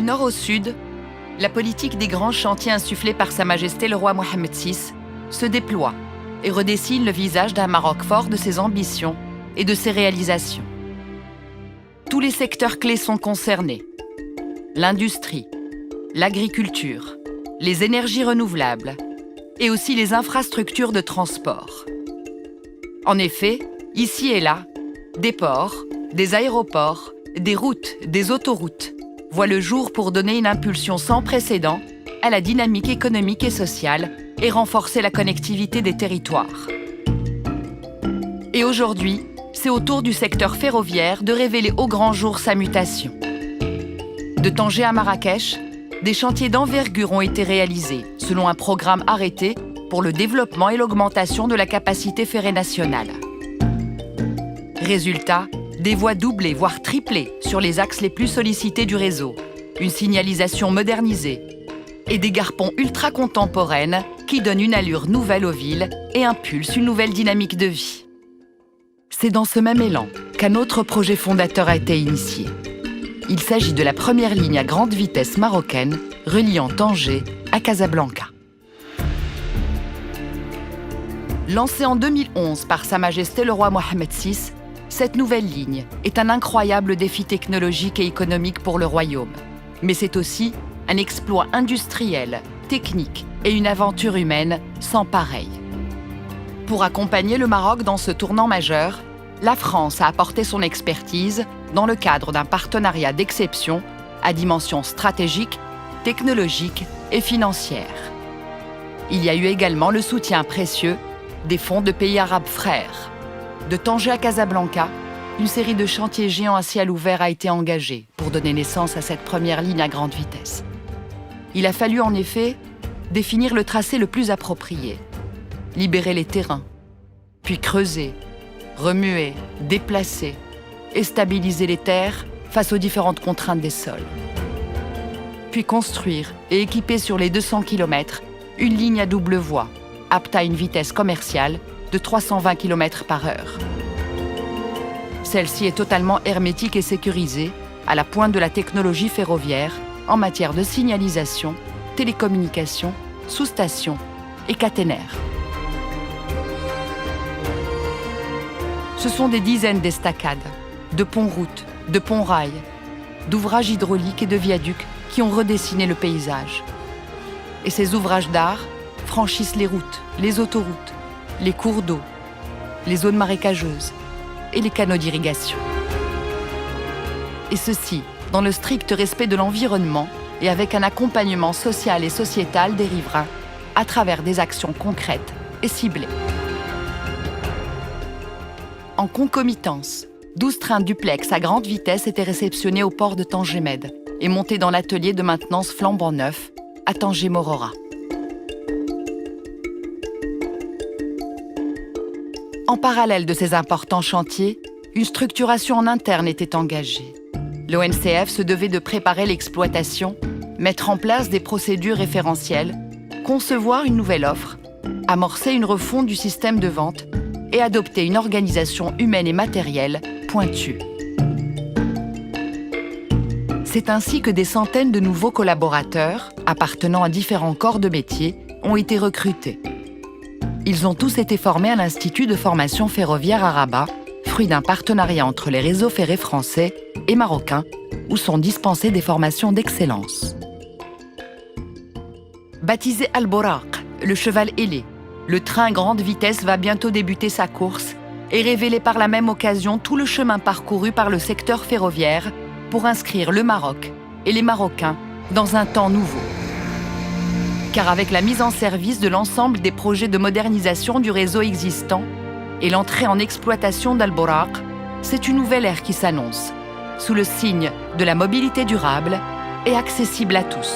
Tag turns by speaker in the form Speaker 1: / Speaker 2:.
Speaker 1: Du nord au sud, la politique des grands chantiers insufflés par Sa Majesté le roi Mohammed VI se déploie et redessine le visage d'un Maroc fort de ses ambitions et de ses réalisations. Tous les secteurs clés sont concernés. L'industrie, l'agriculture, les énergies renouvelables et aussi les infrastructures de transport. En effet, ici et là, des ports, des aéroports, des routes, des autoroutes voient le jour pour donner une impulsion sans précédent à la dynamique économique et sociale et renforcer la connectivité des territoires. Et aujourd'hui, c'est au tour du secteur ferroviaire de révéler au grand jour sa mutation. De Tanger à Marrakech, des chantiers d'envergure ont été réalisés selon un programme arrêté pour le développement et l'augmentation de la capacité ferrée nationale. Résultat, des voies doublées, voire triplées sur les axes les plus sollicités du réseau, une signalisation modernisée et des gares-ponts ultra contemporaines qui donnent une allure nouvelle aux villes et impulsent une nouvelle dynamique de vie. C'est dans ce même élan qu'un autre projet fondateur a été initié. Il s'agit de la première ligne à grande vitesse marocaine reliant Tanger à Casablanca. Lancée en 2011 par Sa Majesté le roi Mohammed VI, cette nouvelle ligne est un incroyable défi technologique et économique pour le royaume. Mais c'est aussi un exploit industriel, technique et une aventure humaine sans pareil. Pour accompagner le Maroc dans ce tournant majeur, la France a apporté son expertise dans le cadre d'un partenariat d'exception à dimension stratégique, technologique et financière. Il y a eu également le soutien précieux des fonds de pays arabes frères. De Tanger à Casablanca, une série de chantiers géants à ciel ouvert a été engagée pour donner naissance à cette première ligne à grande vitesse. Il a fallu en effet définir le tracé le plus approprié, libérer les terrains, puis creuser, remuer, déplacer et stabiliser les terres face aux différentes contraintes des sols. Puis construire et équiper sur les 200 km une ligne à double voie, apte à une vitesse commerciale de 320 km/h. Celle-ci est totalement hermétique et sécurisée, à la pointe de la technologie ferroviaire en matière de signalisation, télécommunications, sous-stations et caténaires. Ce sont des dizaines d'estacades, de ponts-routes, de ponts-rails, d'ouvrages hydrauliques et de viaducs qui ont redessiné le paysage. Et ces ouvrages d'art franchissent les routes, les autoroutes, les cours d'eau, les zones marécageuses et les canaux d'irrigation. Et ceci dans le strict respect de l'environnement et avec un accompagnement social et sociétal des riverains à travers des actions concrètes et ciblées. En concomitance, 12 trains duplex à grande vitesse étaient réceptionnés au port de Tanger-Med et montés dans l'atelier de maintenance flambant neuf à Tanger-Morora. En parallèle de ces importants chantiers, une structuration en interne était engagée. L'ONCF se devait de préparer l'exploitation, mettre en place des procédures référentielles, concevoir une nouvelle offre, amorcer une refonte du système de vente et adopter une organisation humaine et matérielle pointue. C'est ainsi que des centaines de nouveaux collaborateurs, appartenant à différents corps de métier, ont été recrutés. Ils ont tous été formés à l'Institut de formation ferroviaire à Rabat, fruit d'un partenariat entre les réseaux ferrés français et marocains, où sont dispensées des formations d'excellence. Baptisé Al-Boraq, le cheval ailé, le train grande vitesse va bientôt débuter sa course et révéler par la même occasion tout le chemin parcouru par le secteur ferroviaire pour inscrire le Maroc et les Marocains dans un temps nouveau. Car avec la mise en service de l'ensemble des projets de modernisation du réseau existant et l'entrée en exploitation d'Al-Boraq, c'est une nouvelle ère qui s'annonce, sous le signe de la mobilité durable et accessible à tous.